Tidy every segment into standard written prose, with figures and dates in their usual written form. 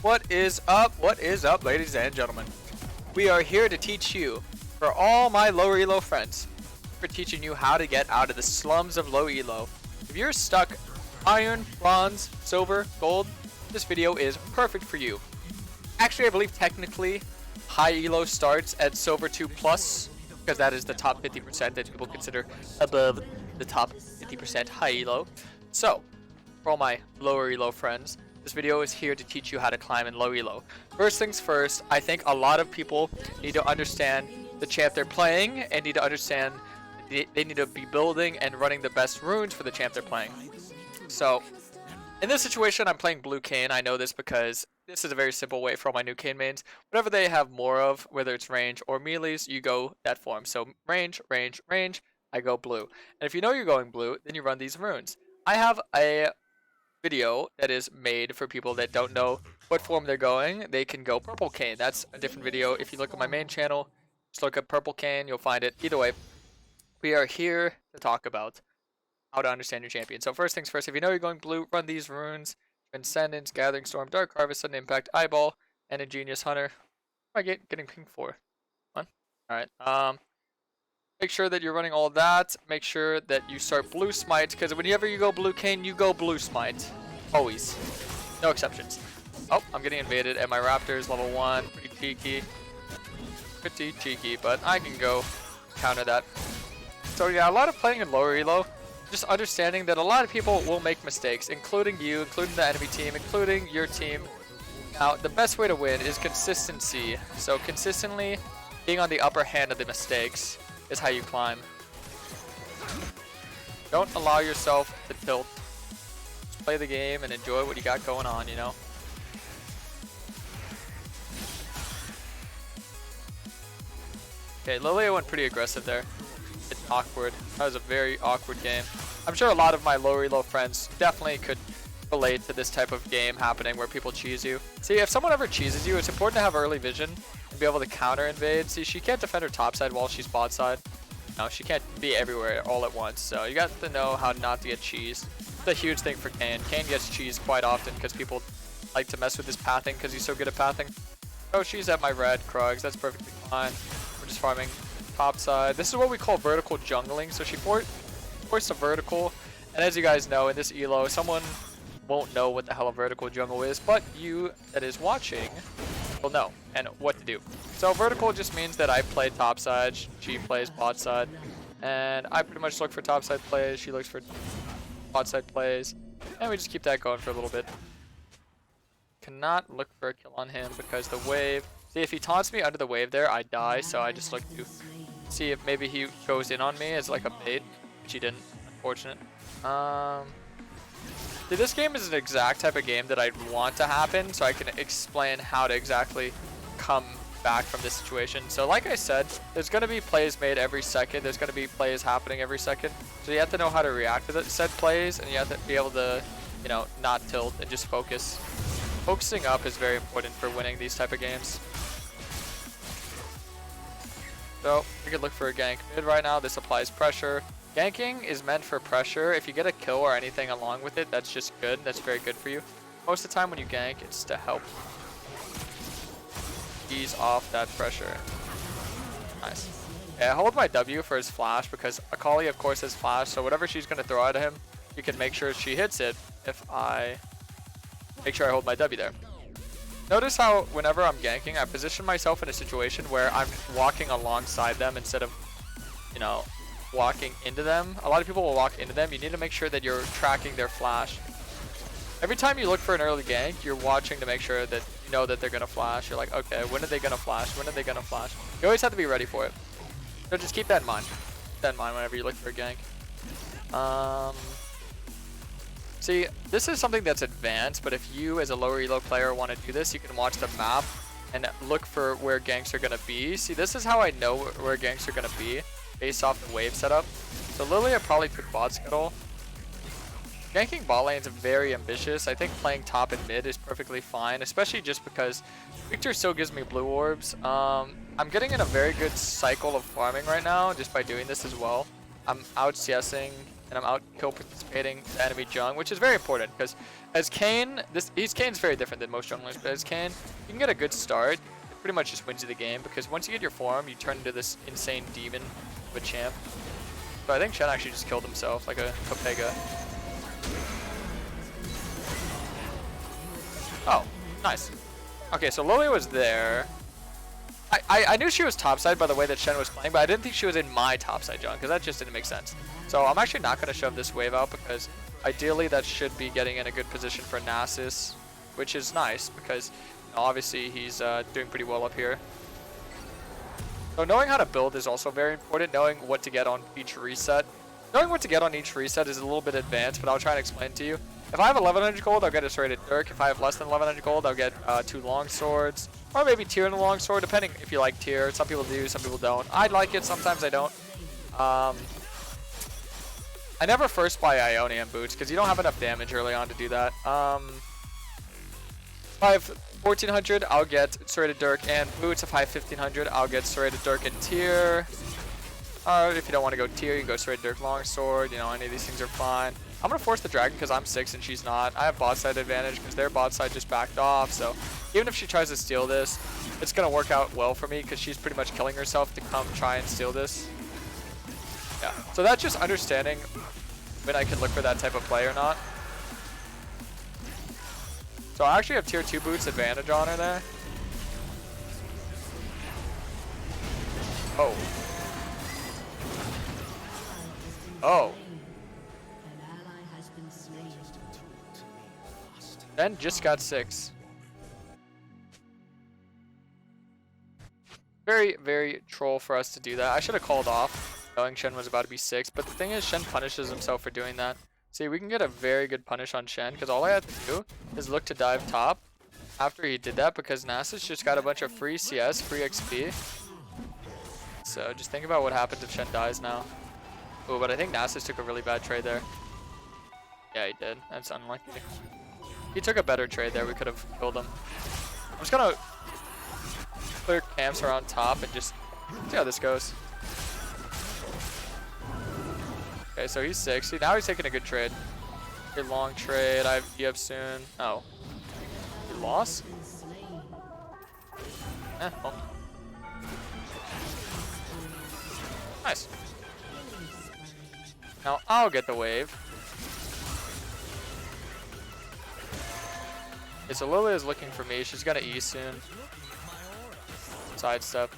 What is up? What is up, ladies and gentlemen? We are here to teach you, for all my lower elo friends, we're teaching you how to get out of the slums of low elo. If you're stuck iron, bronze, silver, gold, this video is perfect for you. Actually, I believe technically high elo starts at silver 2 plus, because that is the top 50% that people consider above the top 50% high elo. So, for all my lower elo friends, this video is here to teach you how to climb in low elo. First things first, I think a lot of people need to understand the champ they're playing and need to understand they need to be building and running the best runes for the champ they're playing. So, in this situation, I'm playing blue Kayn. I know this because this is a very simple way for all my new Kayn mains. Whatever they have more of, whether it's range or melees, you go that form. So range, range, range, I go blue. And if you know you're going blue, then you run these runes. I have a video that is made for people that don't know what form they're going. They can go purple Kayn. That's a different video. If you look at my main channel, just look up purple Kayn, you'll find it. Either way, we are here to talk about how to understand your champion. So first things first, if you know you're going blue, run these runes: Transcendence, Gathering Storm, Dark Harvest, Sudden Impact, Eyeball, and Ingenious Hunter. What am I getting ping for? One. Alright. Make sure that you're running all that. Make sure that you start blue smite, because whenever you go blue Kayn, you go blue smite. Always. No exceptions. Oh, I'm getting invaded, and my raptors level 1. Pretty cheeky. Pretty cheeky, but I can go counter that. So yeah, a lot of playing in lower elo. Just understanding that a lot of people will make mistakes, including you, including the enemy team, including your team. Now, the best way to win is consistency. So consistently being on the upper hand of the mistakes is how you climb. Don't allow yourself to tilt. Just play the game and enjoy what you got going on, you know? Okay, Lilia went pretty aggressive there. It's awkward. That was a very awkward game. I'm sure a lot of my lower elo friends definitely could relate to this type of game happening where people cheese you. See, if someone ever cheeses you, it's important to have early vision and be able to counter invade. See, she can't defend her top side while she's bot side. No, she can't be everywhere all at once. So you got to know how not to get cheesed. It's a huge thing for Kayn. Kayn gets cheesed quite often because people like to mess with his pathing because he's so good at pathing. Oh, she's at my red Krugs. That's perfectly fine. We're just farming top side. This is what we call vertical jungling. So she forced a vertical. And as you guys know, in this elo, someone won't know what the hell a vertical jungle is, but you that is watching will know and what to do. So vertical just means that I play top side, she plays bot side, and I pretty much look for top side plays, she looks for bot side plays, and we just keep that going for a little bit. Cannot look for a kill on him because the wave, see, if he taunts me under the wave there, I die, so I just look to see if maybe he goes in on me as like a bait, which he didn't, unfortunate. See, this game is an exact type of game that I'd want to happen, so I can explain how to exactly come back from this situation. So like I said, there's going to be plays made every second. There's going to be plays happening every second. So you have to know how to react to said plays, and you have to be able to, you know, not tilt and just focus. Focusing up is very important for winning these type of games. So we could look for a gank mid right now. This applies pressure. Ganking is meant for pressure. If you get a kill or anything along with it, that's just good. That's very good for you. Most of the time when you gank, it's to help ease off that pressure. Nice. Yeah, hold my W for his flash because Akali, of course, has flash. So whatever she's going to throw at him, you can make sure she hits it if I make sure I hold my W there. Notice how whenever I'm ganking, I position myself in a situation where I'm walking alongside them instead of, you know, walking into them. A lot of people will walk into them. You need to make sure that you're tracking their flash. Every time you look for an early gank, you're watching to make sure that you know that they're gonna flash. You're like, okay, when are they gonna flash? When are they gonna flash? You always have to be ready for it. So just keep that in mind. Keep that in mind whenever you look for a gank. See, this is something that's advanced, but if you as a lower elo player want to do this, you can watch the map and look for where ganks are gonna be. See, this is how I know where ganks are gonna be based off the wave setup. So Lilia probably took bot scuttle. Ganking bot lane is very ambitious. I think playing top and mid is perfectly fine, especially just because Victor still gives me blue orbs. I'm getting in a very good cycle of farming right now just by doing this as well. I'm out CSing and I'm out kill participating the enemy jung, which is very important because as Kayn, Kayn's very different than most junglers, but as Kayn, you can get a good start. It pretty much just wins you the game because once you get your form, you turn into this insane demon of a champ. So I think Shen actually just killed himself like a Pega. Oh, nice. Okay, so Lily was there. I knew she was topside by the way that Shen was playing, but I didn't think she was in my topside jungle because that just didn't make sense. So I'm actually not going to shove this wave out because ideally that should be getting in a good position for Nasus, which is nice because you know, obviously he's doing pretty well up here. So knowing how to build is also very important, knowing what to get on each reset. Knowing what to get on each reset is a little bit advanced, but I'll try and explain to you. If I have 1100 gold, I'll get a serrated dirk. If I have less than 1100 gold, I'll get 2 long swords. Or maybe tier in the long sword, depending if you like tier. Some people do, some people don't. I like it, sometimes I don't. I never first buy Ionian boots because you don't have enough damage early on to do that. If I have 1400, I'll get serrated dirk and boots. If I have 1500, I'll get serrated dirk and tier. Or if you don't want to go tier, you can go serrated dirk longsword. You know, any of these things are fine. I'm going to force the dragon because I'm 6 and she's not. I have bot side advantage because their bot side just backed off. So even if she tries to steal this, it's going to work out well for me because she's pretty much killing herself to come try and steal this. Yeah, so that's just understanding when I can look for that type of play or not. So I actually have tier 2 boots advantage on her there. Oh. Oh. Then just got 6. Very, very troll for us to do that. I should have called off knowing Shen was about to be 6, but the thing is Shen punishes himself for doing that. See, we can get a very good punish on Shen because all I had to do is look to dive top after he did that because Nasus just got a bunch of free CS, free XP. So just think about what happens if Shen dies now. Oh, but I think Nasus took a really bad trade there. Yeah, he did. That's unlucky. He took a better trade there. We could have killed him. I'm just gonna clear camps around top and just see how this goes. Okay, so he's 6. See, now he's taking a good trade. Good long trade. I have E up soon. Oh. He lost? Well. Nice. Now I'll get the wave. Okay, so Lily is looking for me. She's gonna E soon. Sidestep.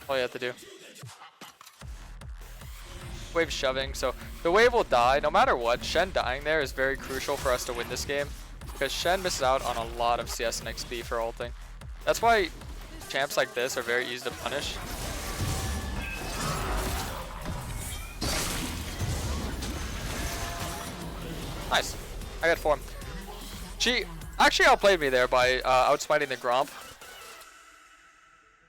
All you have to do. Wave shoving. So the wave will die no matter what. Shen dying there is very crucial for us to win this game because Shen misses out on a lot of CS and XP for ulting. That's why champs like this are very easy to punish. Nice. I got form. She actually outplayed me there by outsmiting the Gromp.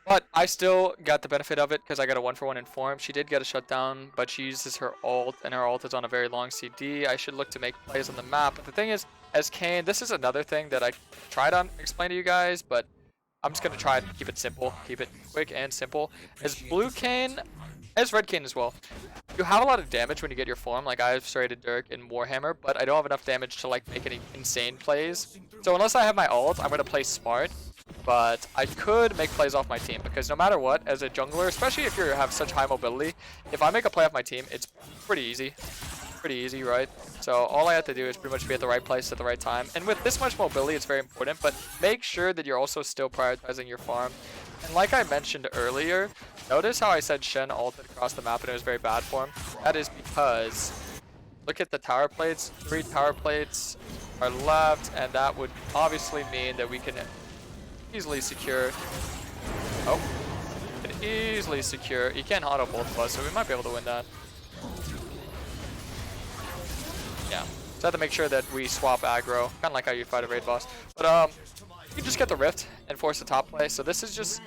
But I still got the benefit of it because I got a 1-for-1 in form. She did get a shutdown, but she uses her ult, and her ult is on a very long CD. I should look to make plays on the map. But the thing is, as Kayn, this is another thing that I tried to explain to you guys, but I'm just going to try and keep it simple. Keep it quick and simple. As blue Kayn, as red Kayn as well, you have a lot of damage when you get your form. Like I have serrated dirk and Warhammer, but I don't have enough damage to like make any insane plays. So unless I have my ult, I'm going to play smart. But I could make plays off my team because no matter what, as a jungler, especially if you have such high mobility, if I make a play off my team, it's pretty easy. Pretty easy, right? So all I have to do is pretty much be at the right place at the right time. And with this much mobility, it's very important, but make sure that you're also still prioritizing your farm. And like I mentioned earlier, notice how I said Shen ulted across the map and it was very bad for him? That is because, look at the tower plates. 3 tower plates are left, and that would obviously mean that we can easily secure. Oh, can easily secure. He can't auto both of us, so we might be able to win that. Yeah, so I have to make sure that we swap aggro, kind of like how you fight a raid boss. But you can just get the rift and force the top play. So this is just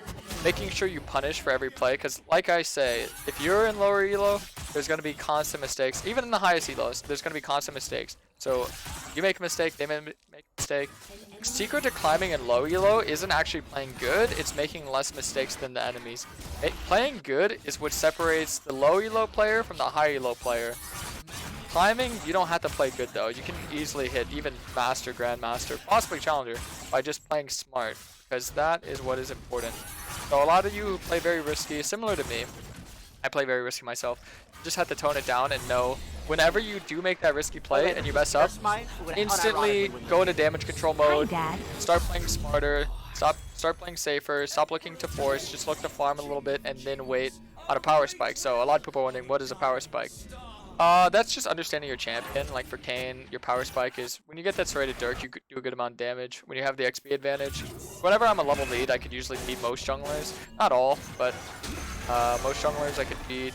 making sure you punish for every play, because like I say, if you're in lower elo, there's going to be constant mistakes. Even in the highest elos, there's going to be constant mistakes. So you make a mistake, they make a mistake. Secret to climbing in low elo isn't actually playing good, it's making less mistakes than the enemies. Playing good is what separates the low elo player from the high elo player. Climbing, you don't have to play good though. You can easily hit even Master, Grandmaster, possibly Challenger by just playing smart, because that is what is important. So a lot of you who play very risky, similar to me, I play very risky myself, just have to tone it down and know whenever you do make that risky play and you mess up, instantly go into damage control mode, start playing smarter, start playing safer, stop looking to force, just look to farm a little bit and then wait on a power spike. So a lot of people are wondering, what is a power spike? That's just understanding your champion. Like for Kayn, your power spike is when you get that serrated Dirk, you do a good amount of damage. When you have the XP advantage, whenever I'm a level lead, I could usually beat most junglers. Not all, but most junglers I could beat.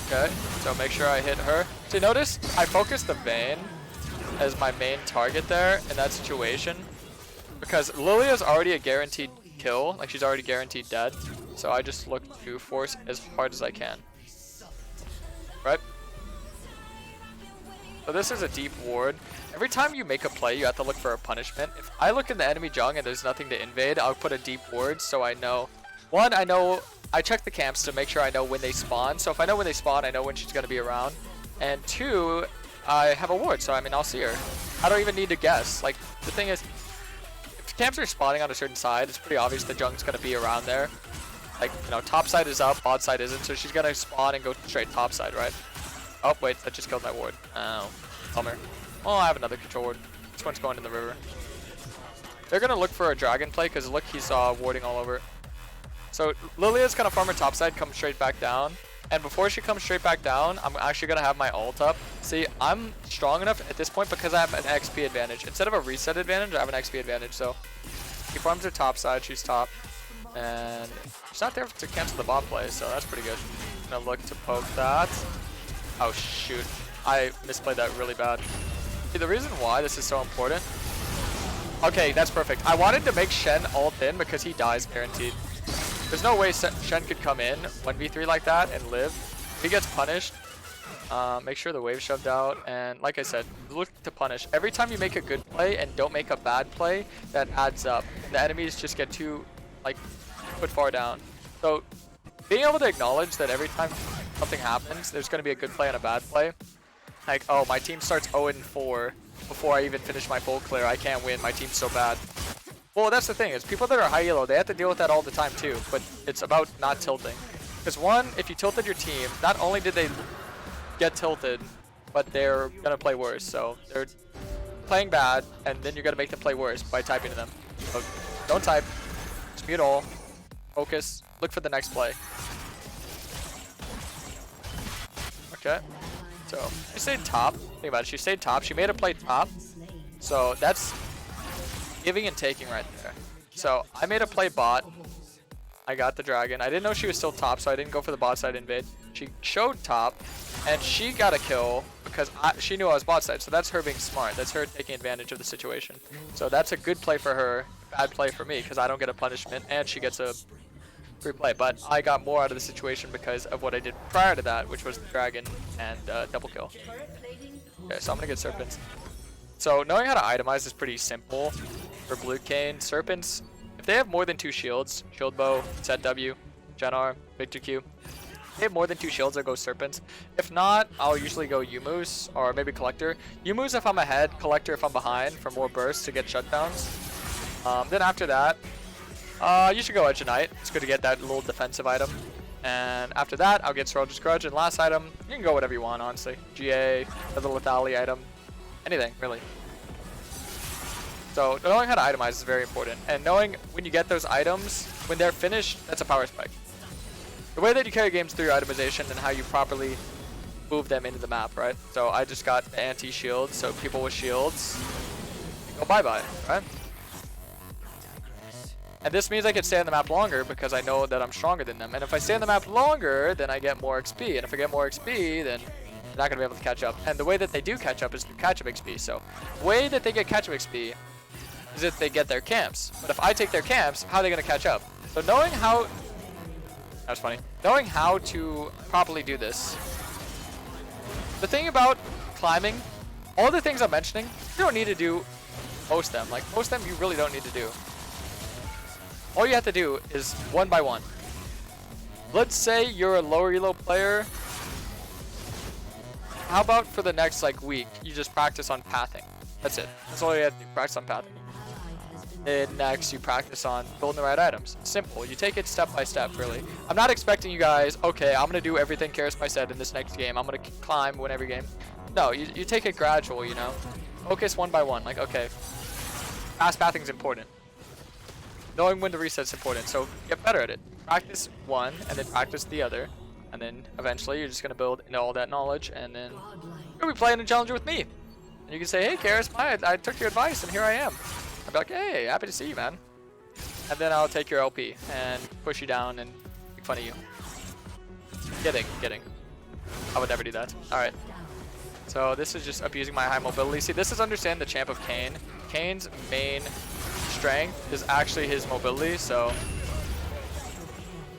Okay, so make sure I hit her. So notice I focused the Vayne as my main target there in that situation, because Lilia's already a guaranteed kill, like she's already guaranteed dead. So I just look to force as hard as I can. Right? So this is a deep ward. Every time you make a play, you have to look for a punishment. If I look in the enemy jung and there's nothing to invade, I'll put a deep ward so I know. One, I check the camps to make sure I know when they spawn. So if I know when they spawn, I know when she's going to be around. And two, I have a ward, so I mean, I'll see her. I don't even need to guess. Like, the thing is, if camps are spawning on a certain side, it's pretty obvious the jung's going to be around there. Like, you know, top side is up, bot side isn't, so she's going to spawn and go straight top side, right? Oh, wait, that just killed my ward. Oh, bummer. Oh, I have another control ward. This one's going in the river. They're going to look for a dragon play, because look, he's warding all over. So Lilia's gonna farm her top side, come straight back down. And before she comes straight back down, I'm actually gonna have my ult up. See, I'm strong enough at this point because I have an XP advantage. Instead of a reset advantage, I have an XP advantage. So he farms her top side, she's top. And she's not there to cancel the bot play, so that's pretty good. I'm gonna look to poke that. Oh shoot, I misplayed that really bad. See, the reason why this is so important. Okay, that's perfect. I wanted to make Shen ult in because he dies guaranteed. There's no way Shen could come in 1v3 like that and live. If he gets punished, make sure the wave's shoved out. And like I said, look to punish. Every time you make a good play and don't make a bad play, that adds up. The enemies just get too, like, put far down. So being able to acknowledge that every time something happens, there's going to be a good play and a bad play. Like, oh, my team starts 0-4 before I even finish my full clear. I can't win. My team's so bad. Well, that's the thing, is people that are high elo, they have to deal with that all the time too, but it's about not tilting. Because one, if you tilted your team, not only did they get tilted, but they're gonna play worse. So they're playing bad, and then you're gonna make them play worse by typing to them. So don't type, just mute all, focus, look for the next play. Okay, so she stayed top, think about it, she stayed top, she made a play top, so that's giving and taking right there. So I made a play bot. I got the dragon. I didn't know she was still top, so I didn't go for the bot side invade. She showed top, and she got a kill because she knew I was bot side. So that's her being smart. That's her taking advantage of the situation. So that's a good play for her, bad play for me because I don't get a punishment, and she gets a free play. But I got more out of the situation because of what I did prior to that, which was the dragon and double kill. Okay, so I'm gonna get serpents. So knowing how to itemize is pretty simple for blue Kayn. Serpents, if they have more than 2 shields, shield bow, set W, Gen R, Victor Q, if they have more than 2 shields, I'll go serpents. If not, I'll usually go Yumus or maybe collector. Yumus if I'm ahead, collector if I'm behind for more bursts to get shutdowns. Then after that, you should go Edge of Night. It's good to get that little defensive item. And after that, I'll get Soldier's Grudge. And last item, you can go whatever you want, honestly. GA, the Lethality item. Anything, really. So knowing how to itemize is very important. And knowing when you get those items, when they're finished, that's a power spike. The way that you carry games through your itemization and how you properly move them into the map, right? So I just got the anti-shield, so people with shields go bye-bye, right? And this means I can stay on the map longer because I know that I'm stronger than them. And if I stay on the map longer, then I get more XP. And if I get more XP, then they're not going to be able to catch up. And the way that they do catch up is through catch-up XP. So the way that they get catch-up XP is if they get their camps. But if I take their camps, how are they going to catch up? So knowing how... That's funny. Knowing how to properly do this The thing about climbing, all the things I'm mentioning, you don't need to do most of them. Like, most of them you really don't need to do. All you have to do is one by one. Let's say you're a lower elo player. How about for the next like week, you just practice on pathing. That's it. That's all you have to do, practice on pathing. Then next you practice on building the right items. Simple. You take it step by step, really. I'm not expecting you guys, okay, I'm going to do everything Karasmai said in this next game. I'm going to climb, win every game. No, you take it gradual, you know. Focus one by one. Like, okay, fast pathing is important. Knowing when to reset is important, so get better at it. Practice one, and then practice the other. And then eventually you're just going to build into all that knowledge, and then you'll be playing a challenger with me. And you can say, hey, Karasmai, I took your advice, and here I am. I'll be like, hey, happy to see you, man. And then I'll take your LP and push you down and make fun of you. Kidding. I would never do that. Alright. So this is just abusing my high mobility. See, this is understand the champ of Kayn. Kayn's main strength is actually his mobility, so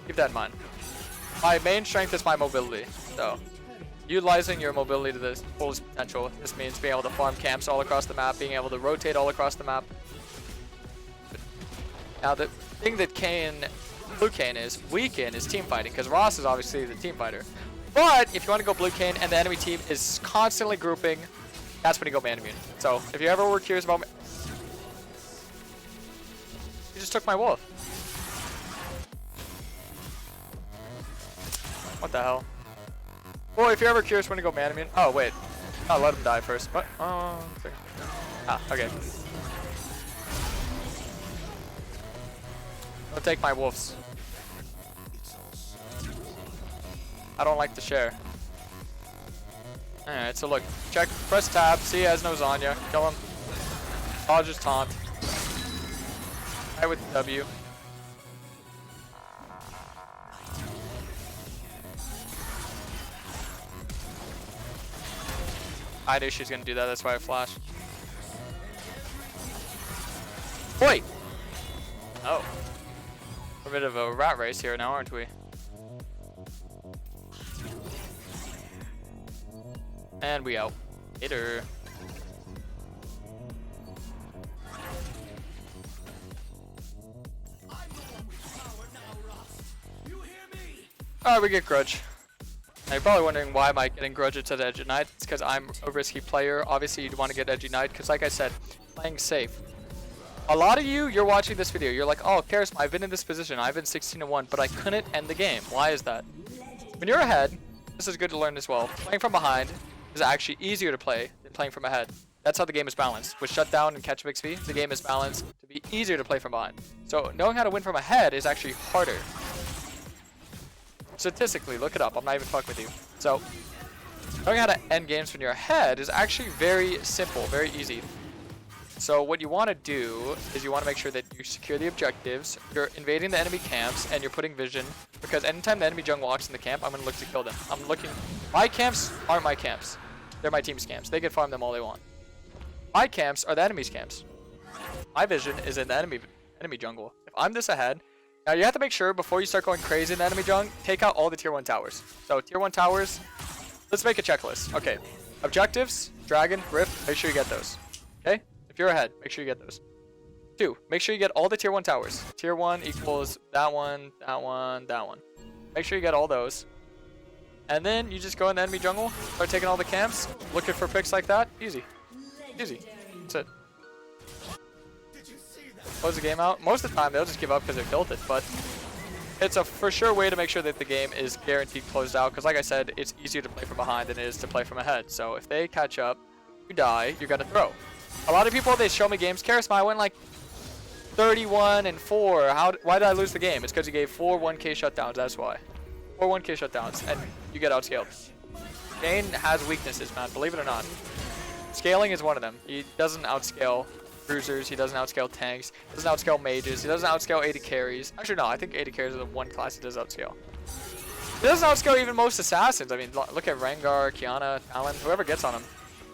keep that in mind. My main strength is my mobility, so utilizing your mobility to the fullest potential. This means being able to farm camps all across the map, being able to rotate all across the map. Now the thing that Blue Kayn is weak in is team fighting, because Ross is obviously the team fighter. But if you want to go Blue Kayn and the enemy team is constantly grouping, that's when you go man immune. So if you ever were curious about me, you just took my wolf. What the hell? Well, if you're ever curious when to go man immune, oh wait, I'll let him die first. What? Oh, okay. Don't take my wolves. I don't like to share. Alright, so look, press tab, see he has no Zanya, kill him. Dodge his taunt. Right with W. I knew she was gonna do that, that's why I flashed. Wait! Oh. We're a bit of a rat race here now, aren't we? And we out. Later. Alright, we get Grudge. Now you're probably wondering why am I getting Grudge instead of Edge Knight. It's because I'm a risky player. Obviously you'd want to get Edge Knight because like I said, playing safe. A lot of you're watching this video, you're like, oh, Karasmai, I've been in this position, I've been 16-1, but I couldn't end the game. Why is that? When you're ahead, this is good to learn as well, playing from behind is actually easier to play than playing from ahead. That's how the game is balanced. With shutdown and catch-up XP, the game is balanced to be easier to play from behind. So knowing how to win from ahead is actually harder. Statistically, look it up, I'm not even fucking with you. So, knowing how to end games when you're ahead is actually very simple, very easy. So what you want to do is you want to make sure that you secure the objectives, you're invading the enemy camps, and you're putting vision, because anytime the enemy jungle walks in the camp, I'm going to look to kill them. My camps aren't my camps. They're my team's camps. They can farm them all they want. My camps are the enemy's camps. My vision is in the enemy jungle. If I'm this ahead, now you have to make sure before you start going crazy in the enemy jungle, take out all the tier 1 towers. So tier 1 towers, let's make a checklist. Okay, objectives, dragon, rift, make sure you get those. Okay? If you're ahead, make sure you get those. 2, make sure you get all the tier 1 towers. Tier 1 equals that one, that one, that one. Make sure you get all those. And then you just go in the enemy jungle, start taking all the camps, looking for picks like that. Easy. Easy. That's it. Close the game out. Most of the time they'll just give up because they're tilted, but it's a for sure way to make sure that the game is guaranteed closed out, because like I said, it's easier to play from behind than it is to play from ahead. So if they catch up, you die, you gotta throw. A lot of people, they show me games. Karasmai went like 31-4. Why did I lose the game? It's because you gave 4 1k shutdowns. That's why. 4 1k shutdowns, and you get outscaled. Kayn has weaknesses, man. Believe it or not. Scaling is one of them. He doesn't outscale bruisers. He doesn't outscale tanks. He doesn't outscale mages. He doesn't outscale AD carries. Actually, no. I think AD carries are the one class he does outscale. He doesn't outscale even most assassins. I mean, look at Rengar, Kiana, Talon. Whoever gets on him,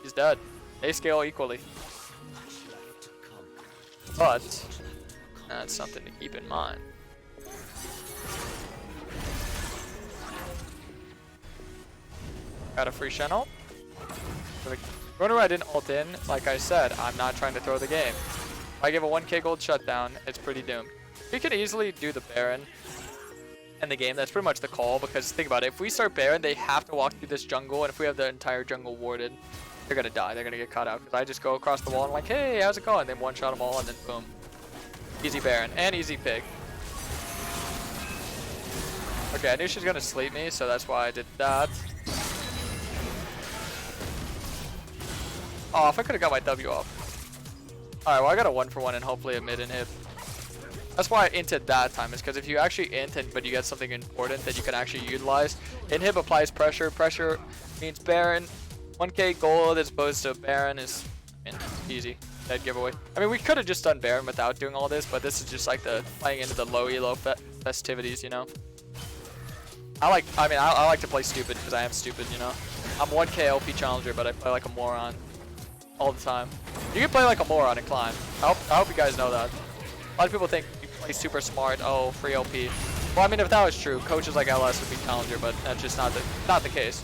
he's dead. They scale equally. But that's something to keep in mind. Got a free channel. Runner I didn't ult in, like I said, I'm not trying to throw the game. If I give a 1k gold shutdown, it's pretty doomed. We could easily do the Baron in the game. That's pretty much the call, because think about it. If we start Baron, they have to walk through this jungle, and if we have the entire jungle warded, they're going to die. They're going to get caught out, because I just go across the wall and like, hey, how's it going? And then one-shot them all, and then boom. Easy Baron, and easy Pig. Okay, I knew she was going to sleep me, so that's why I did that. Oh, if I could have got my W off. Alright, well I got a 1-for-1 and hopefully a mid inhib. That's why I inted that time, is because if you actually int but you get something important that you can actually utilize, inhib applies pressure. Pressure means Baron. 1k gold as opposed to Baron is, I mean, easy. Dead giveaway. I mean, we could have just done Baron without doing all this, but this is just like the playing into the low elo festivities, you know? I like to play stupid because I am stupid, you know? I'm 1k LP challenger, but I play like a moron all the time. You can play like a moron and climb. I hope you guys know that. A lot of people think you play super smart, oh, free LP. Well, I mean, if that was true, coaches like LS would be challenger, but that's just not the case.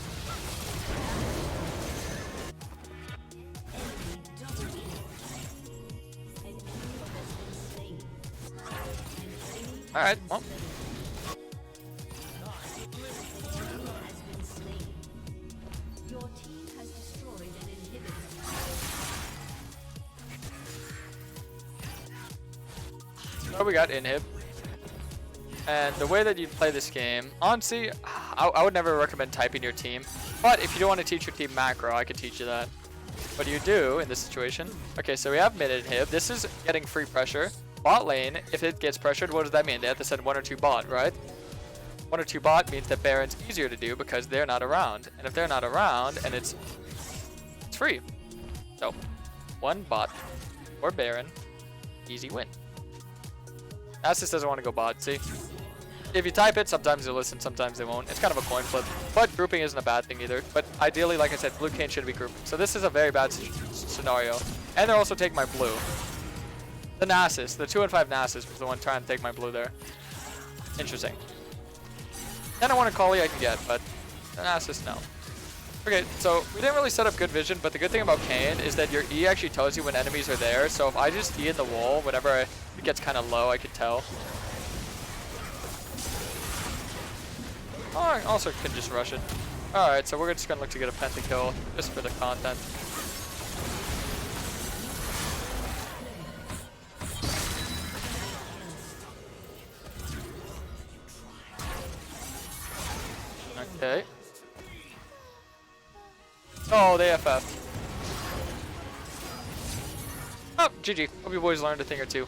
Alright, well. So we got inhib. And the way that you play this game, honestly, I would never recommend typing your team. But if you don't want to teach your team macro, I could teach you that. What do you do in this situation? Okay, so we have mid inhib. This is getting free pressure. Bot lane, if it gets pressured, what does that mean? They have to send 1 or 2 bot, right? 1 or 2 bot means that Baron's easier to do because they're not around. And if they're not around, and it's free. So, 1 bot or Baron, easy win. Nasus doesn't want to go bot, see? If you type it, sometimes they'll listen, sometimes they won't. It's kind of a coin flip. But grouping isn't a bad thing either. But ideally, like I said, blue Kayn shouldn't be grouping. So this is a very bad scenario. And they're also taking my blue. The Nasus, the 2 and 5 Nasus was the one trying to take my blue there. Interesting. And I want a Kali I can get, but the Nasus, no. Okay, so we didn't really set up good vision, but the good thing about Kayn is that your E actually tells you when enemies are there. So if I just E in the wall, whenever it gets kind of low, I can tell. Oh, I also can just rush it. Alright, so we're just going to look to get a pentakill, just for the content. Okay. Oh, they FF. Oh, GG. Hope you boys learned a thing or two.